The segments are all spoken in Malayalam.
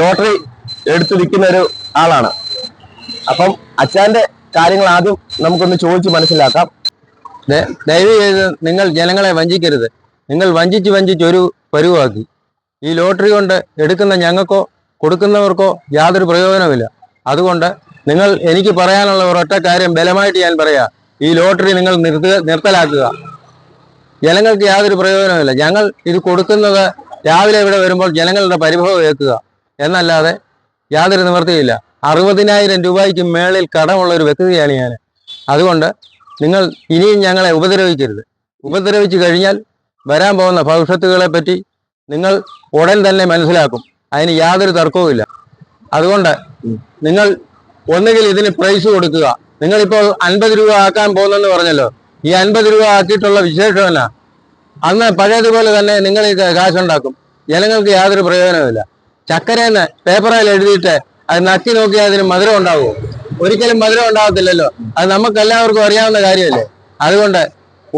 ലോട്ടറി എടുത്തു വിൽക്കുന്ന ഒരു ആളാണ്. അപ്പം അച്ഛന്റെ കാര്യങ്ങൾ ആദ്യം നമുക്കൊന്ന് ചോദിച്ച് മനസ്സിലാക്കാം. ദയവ് ചെയ്ത് നിങ്ങൾ ജനങ്ങളെ വഞ്ചിക്കരുത്. നിങ്ങൾ വഞ്ചിച്ച് ഒരു പരുവാക്കി. ഈ ലോട്ടറി കൊണ്ട് എടുക്കുന്ന ഞങ്ങൾക്കോ കൊടുക്കുന്നവർക്കോ യാതൊരു പ്രയോജനമില്ല. അതുകൊണ്ട് എനിക്ക് പറയാനുള്ള ഒരൊറ്റ കാര്യം ബലമായിട്ട് ഞാൻ പറയാം, ഈ ലോട്ടറി നിങ്ങൾ നിർത്തലാക്കുക. ജനങ്ങൾക്ക് യാതൊരു പ്രയോജനമില്ല. ഞങ്ങൾ ഇത് കൊടുക്കുന്നത് രാവിലെ ഇവിടെ വരുമ്പോൾ ജനങ്ങളുടെ പരിഭവം കേൾക്കുക എന്നല്ലാതെ യാതൊരു നിവൃത്തിയില്ല. 60,000 രൂപയ്ക്ക് മേളിൽ കടമുള്ള ഒരു വ്യക്തിയാണ് ഞാൻ. അതുകൊണ്ട് നിങ്ങൾ ഇനിയും ഞങ്ങളെ ഉപദ്രവിക്കരുത്. ഉപദ്രവിച്ചു കഴിഞ്ഞാൽ വരാൻ പോകുന്ന ഭവിഷ്യത്തുകളെ പറ്റി നിങ്ങൾ ഉടൻ തന്നെ മനസ്സിലാക്കും. അതിന് യാതൊരു തർക്കവുമില്ല. അതുകൊണ്ട് നിങ്ങൾ ഒന്നുകിൽ ഇതിന് പ്രൈസ് കൊടുക്കുക. നിങ്ങളിപ്പോൾ 50 രൂപ ആക്കാൻ പോകുന്നെന്ന് പറഞ്ഞല്ലോ. ഈ 50 രൂപ ആക്കിയിട്ടുള്ള വിശേഷമല്ല. അന്ന് പഴയതുപോലെ തന്നെ നിങ്ങൾ ഈ കാശുണ്ടാക്കും. ജനങ്ങൾക്ക് യാതൊരു പ്രയോജനവുമില്ല. ചക്കരയെന്ന് പേപ്പറിൽ എഴുതിയിട്ട് അത് നക്കി നോക്കിയാൽ അതിന് മധുരം ഉണ്ടാവുമോ? ഒരിക്കലും മധുരം ഉണ്ടാകത്തില്ലല്ലോ. അത് നമുക്കെല്ലാവർക്കും അറിയാവുന്ന കാര്യമല്ലേ. അതുകൊണ്ട്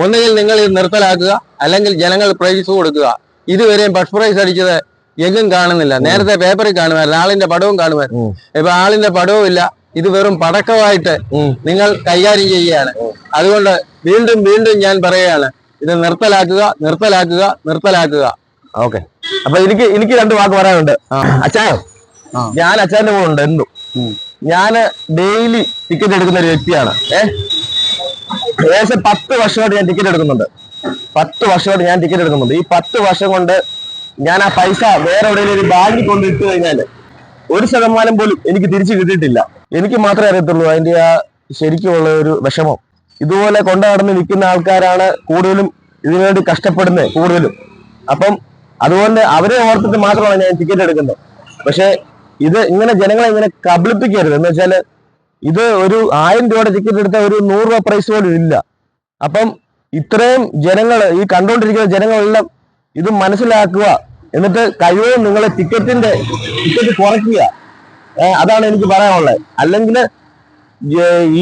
ഒന്നുകിൽ നിങ്ങൾ ഇത് നിർത്തലാക്കുക, അല്ലെങ്കിൽ ജനങ്ങൾ പ്രൈസ് കൊടുക്കുക. ഇതുവരെയും ഫസ്റ്റ് പ്രൈസ് അടിച്ചത് എങ്ങും കാണുന്നില്ല. നേരത്തെ പേപ്പറിൽ കാണുമായിരുന്നു, ആളിന്റെ പടവും കാണുമായിരുന്നു. ഇപ്പൊ ആളിന്റെ പടവും ഇല്ല. ഇത് വെറും പടക്കമായിട്ട് നിങ്ങൾ കൈകാര്യം ചെയ്യുകയാണ്. അതുകൊണ്ട് വീണ്ടും ഞാൻ പറയുകയാണ്, ഇത് നിർത്തലാക്കുക. ഓക്കെ, അപ്പൊ എനിക്ക് 2 വാക്ക് പറയാനുണ്ട്. അച്ഛായോ, ഞാൻ അച്ഛന്റെ കൂടെ ഉണ്ട് എന്നും. ഞാൻ ഡെയിലി ടിക്കറ്റ് എടുക്കുന്ന ഒരു വ്യക്തിയാണ്. ഏകദേശം 10 വർഷമായിട്ട് ഞാൻ ടിക്കറ്റ് എടുക്കുന്നുണ്ട്. 10 വർഷമായിട്ട് ഞാൻ ടിക്കറ്റ് എടുക്കുന്നുണ്ട്. ഈ 10 വർഷം കൊണ്ട് ഞാൻ ആ പൈസ വേറെ എവിടെയെങ്കിലും ഒരു ബാങ്കിൽ കൊണ്ട് ഇട്ട് കഴിഞ്ഞാല് 1% പോലും എനിക്ക് തിരിച്ചു കിട്ടിയിട്ടില്ല. എനിക്ക് മാത്രമേ അറിയത്തുള്ളൂ അതിന്റെ ആ ശരിക്കുമുള്ള ഒരു വിഷമം. ഇതുപോലെ കൊണ്ടു നടന്ന് വിൽക്കുന്ന ആൾക്കാരാണ് കൂടുതലും ഇതിനുവേണ്ടി കഷ്ടപ്പെടുന്നത് കൂടുതലും. അപ്പം അതുകൊണ്ട് അവരെ ഓർത്തിട്ട് മാത്രമാണ് ഞാൻ ടിക്കറ്റ് എടുക്കുന്നത്. പക്ഷെ ഇത് ഇങ്ങനെ ജനങ്ങളെ ഇങ്ങനെ കബളിപ്പിക്കരുത്. എന്ന് വെച്ചാല് ഇത് ഒരു 1000 രൂപയുടെ ടിക്കറ്റ് എടുത്ത ഒരു 100 രൂപ പ്രൈസ് പോലും ഇല്ല. അപ്പം ഇത്രയും ജനങ്ങൾ, ഈ കണ്ടുകൊണ്ടിരിക്കുന്ന ജനങ്ങളെല്ലാം ഇത് മനസ്സിലാക്കുക. എന്നിട്ട് കഴിവതും നിങ്ങൾ ടിക്കറ്റ് കുറയ്ക്കുക. അതാണ് എനിക്ക് പറയാനുള്ളത്. അല്ലെങ്കിൽ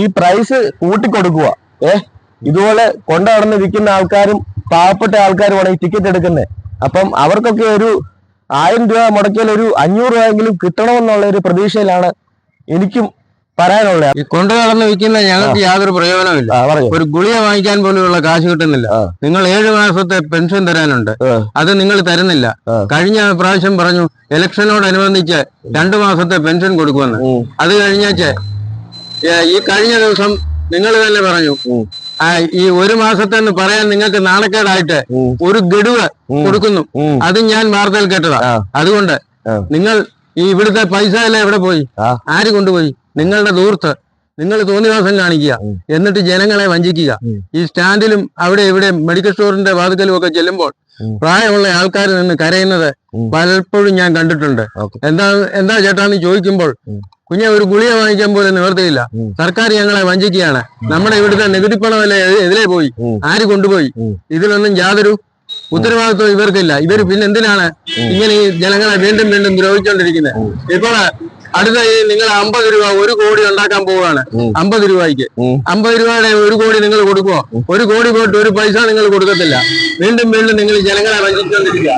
ഈ പ്രൈസ് കൂട്ടിക്കൊടുക്കുക. ഇതുപോലെ കൊണ്ടു നടന്ന് വിൽക്കുന്ന ആൾക്കാരും പാവപ്പെട്ട ആൾക്കാരുമാണ് ഈ ടിക്കറ്റ് എടുക്കുന്നത്. അപ്പം അവർക്കൊക്കെ ഒരു 1000 രൂപ മുടക്കിയാൽ ഒരു 500 രൂപയെങ്കിലും കിട്ടണമെന്നുള്ള ഒരു പ്രതീക്ഷയിലാണ് എനിക്കും പറയാനുള്ളത്. ഈ കൊണ്ടു നടന്ന് വിൽക്കുന്ന ഞങ്ങൾക്ക് യാതൊരു പ്രയോജനമില്ല. ഒരു ഗുളിക വാങ്ങിക്കാൻ പോലുമുള്ള കാശ് കിട്ടുന്നില്ല. നിങ്ങൾ 7 മാസത്തെ പെൻഷൻ തരാനുണ്ട്, അത് നിങ്ങൾ തരുന്നില്ല. കഴിഞ്ഞ പ്രാവശ്യം പറഞ്ഞു ഇലക്ഷനോടനുബന്ധിച്ച് 2 മാസത്തെ പെൻഷൻ കൊടുക്കുമെന്ന്. അത് കഴിഞ്ഞാച്ച് ഈ കഴിഞ്ഞ ദിവസം നിങ്ങൾ തന്നെ പറഞ്ഞു ഈ 1 മാസത്തെന്ന് പറയാൻ നിങ്ങൾക്ക് നാണക്കേടായിട്ട് ഒരു ഗഡുവ് കൊടുക്കുന്നു. അത് ഞാൻ വാർത്തയിൽ കേട്ടതാ. അതുകൊണ്ട് നിങ്ങൾ ഈ ഇവിടുത്തെ പൈസ എല്ലാം എവിടെ പോയി? ആര് കൊണ്ടുപോയി? നിങ്ങളുടെ ദൂർത്ത് നിങ്ങൾ തോന്നിവാസം കാണിക്കുക, എന്നിട്ട് ജനങ്ങളെ വഞ്ചിക്കുക. ഈ സ്റ്റാൻഡിലും അവിടെ ഇവിടെ മെഡിക്കൽ സ്റ്റോറിന്റെ വാതിക്കലും ഒക്കെ ചെല്ലുമ്പോൾ പ്രായമുള്ള ആൾക്കാർ നിന്ന് കരയുന്നത് പലപ്പോഴും ഞാൻ കണ്ടിട്ടുണ്ട്. എന്താ ചേട്ടാന്ന് ചോദിക്കുമ്പോൾ കുഞ്ഞെ ഒരു ഗുളിക വാങ്ങിക്കാൻ പോലും നിവർത്തിയില്ല. സർക്കാർ ഞങ്ങളെ വഞ്ചിക്കുകയാണ്. നമ്മുടെ ഇവിടുത്തെ നികുതി പണമല്ലേ എതിരെ പോയി? ആര് കൊണ്ടുപോയി? ഇതിലൊന്നും യാതൊരു ഉത്തരവാദിത്വം ഇവർക്കില്ല. ഇവർ പിന്നെ എന്തിനാണ് ഇങ്ങനെ ഈ ജനങ്ങളെ വീണ്ടും ദ്രോഹിച്ചുകൊണ്ടിരിക്കുന്നത്? ഇപ്പോൾ അടുത്ത നിങ്ങൾ 50 രൂപ 1 കോടി ഉണ്ടാക്കാൻ പോവുകയാണ്. 50 രൂപയ്ക്ക് 50 രൂപയുടെ 1 കോടി നിങ്ങൾ കൊടുക്കുമോ? 1 കോടി പോയിട്ട് ഒരു പൈസ നിങ്ങൾ കൊടുക്കത്തില്ല. വീണ്ടും നിങ്ങൾ ജനങ്ങളെ വഞ്ചിച്ചുകൊണ്ടിരിക്കുക.